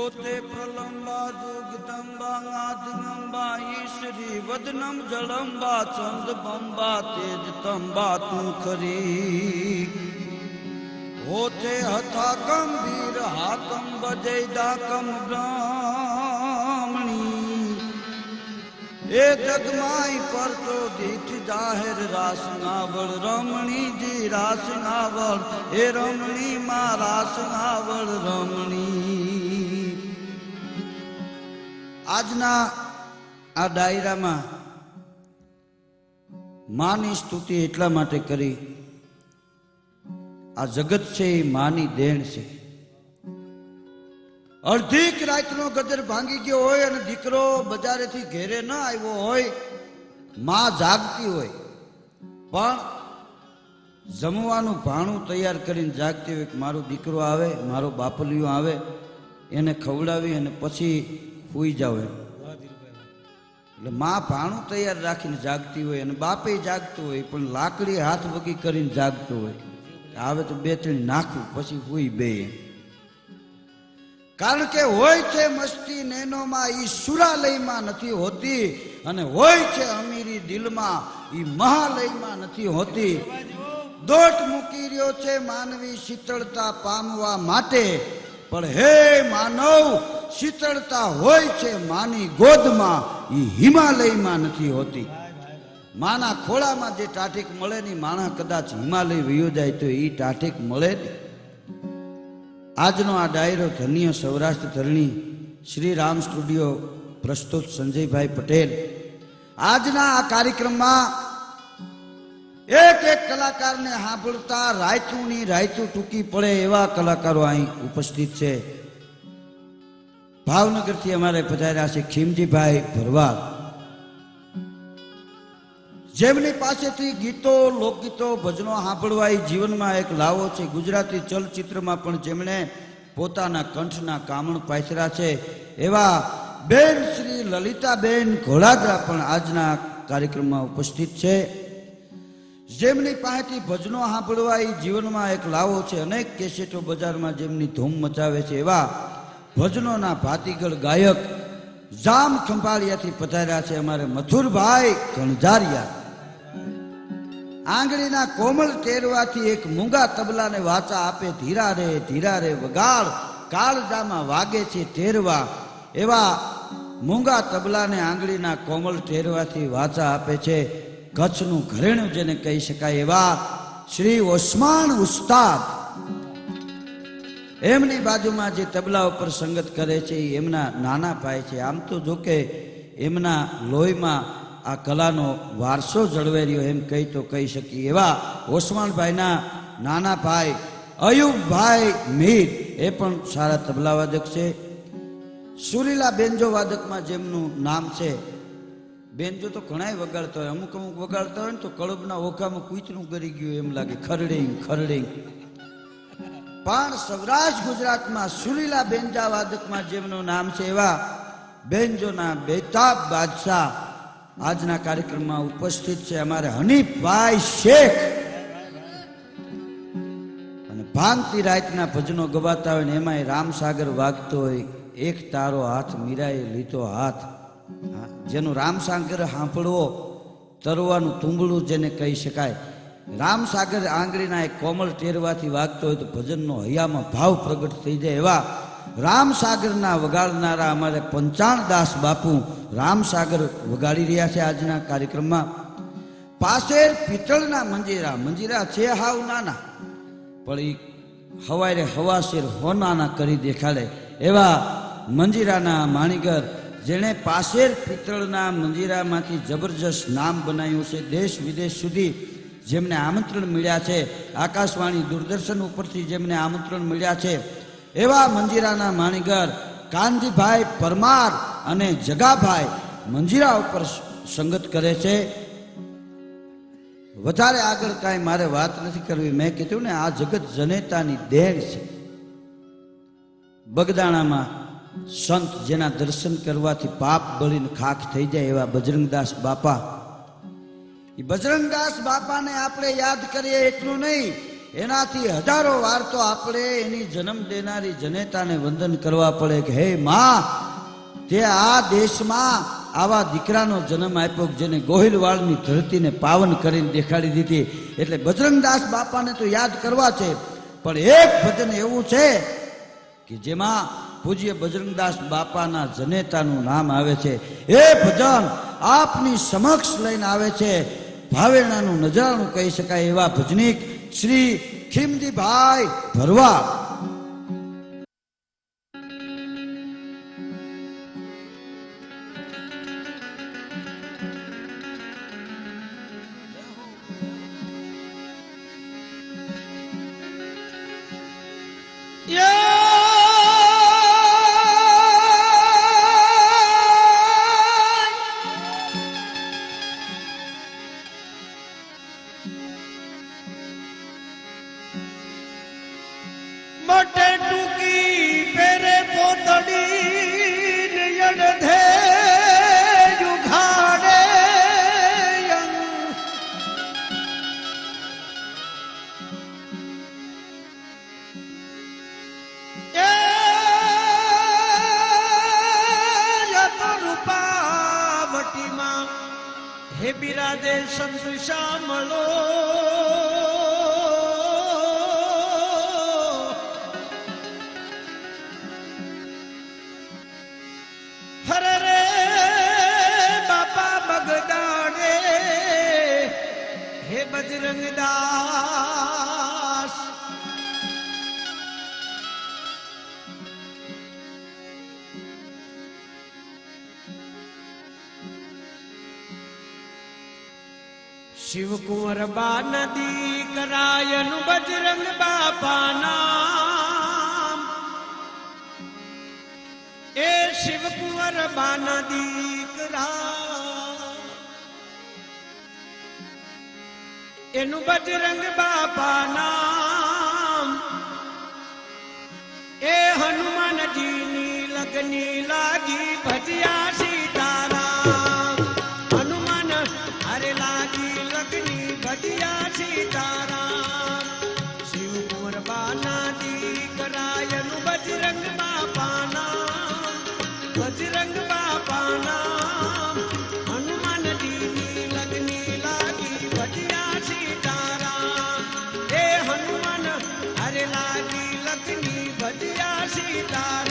ज्योते प्रलंबा जुगदंबा आदिगंबा ईश्वरी वदनम जलंबा चंद बंबा तेज तंबा तू खरी होते हथा गंभीर हाकम बजै दाकम ब्राह्मणी ए जगमाई परचो दीठ जाहिर रासनावल रमणी जी रासनावल ए रमणी मां रासनावल रमणी। આજના આ ડાયરામાં માની સ્તુતિ એટલા માટે કરી, આ જગત છે એ માની દેણ છે. અડધીક રાતનો ગજર ભાંગી ગયો હોય અને દીકરો બજારેથી ઘેરે ન આવ્યો હોય, માં જાગતી હોય પણ જમવાનું ભાણું તૈયાર કરીને જાગતી હોય કે મારો દીકરો આવે, મારો બાપલિયો આવે, એને ખવડાવી અને પછી સુઈ જાવ એમ. એટલે માં ભાણું તૈયાર રાખીને જાગતી હોય અને બાપે જાગતું હોય પણ લાકડી હાથ વગી કરીને જાગતું હોય, આવે તો બે ત્રણ નાખું પછી સુઈ બે. કારણ કે હોય છે મસ્તી નેનોમાં ઈ સુરાલયમાં નથી હોતી, અને હોય છે અમીરી દિલમાં ઈ મહાલયમાં નથી હોતી. દોટ મૂકી રહ્યો છે માનવી શીતળતા પામવા માટે, પણ હે માનવ શીતળતા હોય છે માની ગોદમાં, ઈ હિમાલયમાં નથી હોતી. માના ખોળામાં જે ટાઢીક મળે ની માણા કદાચ હિમાલય વયો જાય તો ઈ ટાઢીક મળે ને. આજનો આ ડાયરો ધન્ય સૌરાષ્ટ્ર ધરણી શ્રી રામ સ્ટુડિયો પ્રસ્તુત સંજયભાઈ પટેલ. આજના આ કાર્યક્રમમાં એક એક કલાકારને સાંભળતા રાયતુની રાયતું ટૂંકી પડે એવા કલાકારો અહીં ઉપસ્થિત છે. ભાવનગરથી અમારે પધાર્યા છે ખીમજીભાઈ ભરવાડ, જેમની પાસેથી ગીતો, લોકગીતો, ભજનો સાંભળવા એ જીવનમાં એક લાવો છે. ગુજરાતી ચલચિત્રમાં પણ જેમણે પોતાના કંઠના કામણ પાથર્યા છે એવા બેન શ્રી લલિતાબેન ઘોડાદરા પણ આજના કાર્યક્રમમાં ઉપસ્થિત છે. જેમની પાસેથી ભજનો સાંભળવા એ જીવનમાં એક લાવો છે. અનેક કેસેટો બજારમાં જેમની ધૂમ મચાવે છે એવા ભજનોના ભાતીગળ ગાયક જામ ખંભાળિયાથી પધાર્યા છે અમારે મથુરભાઈ ગણજારિયા. આંગળીના કોમળ ટેરવાથી એક મૂંગા તબલાને વાચા આપે, ધીરા રે વગાડ કાળજામાં વાગે છે ટેરવા. એવા મૂંગા તબલાને આંગળીના કોમળ ટેરવાથી વાચા આપે છે કચ્છનું ઘરેણું જેને કહી શકાય એવા શ્રી ઓસ્માન ઉસ્તાદ. એમની બાજુમાં જે તબલા ઉપર સંગત કરે છે એ એમના નાના ભાઈ છે. આમ તો જો કે એમના લોહીમાં આ કલાનો વારસો જળવાઈ રહ્યો એમ કહી તો કહી શકીએ એવા ઓસ્માનભાઈના નાના ભાઈ અયુબભાઈ મીર, એ પણ સારા તબલા વાદક છે. સુરીલા બેન્જો વાદકમાં જેમનું નામ છે, બેન્જો તો ઘણાય વગાડતા હોય, અમુક વગાડતા હોય ને તો કળબના ઓખામાં કૂતરું ગરી ગયું એમ લાગે, ખરડિંગ. પણ સૌરાષ્ટ્ર ગુજરાતમાં સુરીલા બેન્જા વાદકમાં જેમનું નામ છે એવા બેન્જોના બેતાબ બાદશાહ આજના કાર્યક્રમમાં ઉપસ્થિત છે અમારે હનીફભાઈ શેખ. અને ભાંગતી રાતના ભજનો ગવાતા હોય ને એમાંય રામસાગર વાગતો હોય, એક તારો હાથ મીરાએ લીધો હાથ. જેનું રામસાગર સાંભળવો તરવાનું તુંબળું જેને કહી શકાય. રામસાગર આંગળીના એક કોમળ ટેરવાથી વાગતો હોય તો ભજનનો હૈયામાં ભાવ પ્રગટ થઈ જાય એવા રામસાગરના વગાડનારા અમારે પંચાણદાસ બાપુ રામસાગર વગાડી રહ્યા છે આજના કાર્યક્રમમાં. પાસેર પિત્તળના મંજીરા છે હાવ નાના, પણ એ હવારે હવાશેર હોનાના કરી દેખાડે એવા મંજીરાના માણીગર, જેણે પાસેર પિત્તળના મંજીરામાંથી જબરજસ્ત નામ બનાવ્યું છે. દેશ વિદેશ સુધી જેમને આમંત્રણ મળ્યા છે, આકાશવાણી દૂરદર્શન ઉપરથી જેમને આમંત્રણ મળ્યા છે એવા મંજીરાના માણીગર કાનજીભાઈ પરમાર અને જગાભાઈ મંજીરા ઉપર સંગત કરે છે. વધારે આગળ કાંઈ મારે વાત નથી કરવી. મેં કીધું ને આ જગત જનેતાની દેણ છે. બગદાણામાં સંત જેના દર્શન કરવાથી પાપ બળીને ખાખ થઈ જાય એવા બજરંગદાસ બાપા. એ બજરંગદાસ બાપાને આપણે યાદ કરીએ એટલું નહીં, એનાથી હજારો વાર તો આપણે એની જન્મ દેનારી જનેતાને વંદન કરવા પડે કે હે માં, તે આ દેશમાં આવા દીકરાનો જન્મ આપ્યો જેને ગોહિલવાડની ધરતીને પાવન કરીને દેખાડી દીધી. એટલે બજરંગદાસ બાપાને તો યાદ કરવા છે, પણ એક ભજન એવું છે કે જેમાં પૂજ્ય બજરંગદાસ બાપાના જનેતાનું નામ આવે છે. એ ભજન આપની સમક્ષ લઈને આવે છે. ભાવેણાનું નજરાણું કહી શકાય એવા ભજનીક શ્રી ખીમજીભાઈ ભરવાડ. મોટે ટૂકી પેરે પોતડી નયણધે યુઘાડે રૂપાવટીમાં હે બિરાદે સંત શ્યામલો બજરંગદાસ શિવકુંવર બા નદી કરાયનું બજરંગ બાપા નામ. એ શિવકુંવર બા નદી કરા એનું બજરંગ બાપા નામ. એ હનુમાનજીની લગની લાગી ભજ્યા સીતારામ. હનુમાન હરે લાગી લગની ભજ્યા સીતારામ. શિવકુંવર બાના દીકરાયનું બજરંગ બાપા નામ. બજરંગ બાપા નામ. હનુમાનજીની લગની લાગી ભજ્યા સીતારામ. હે હનુમાન હરે લાગી લખની ભજ્યા સીતારામ.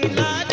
લગની લાગી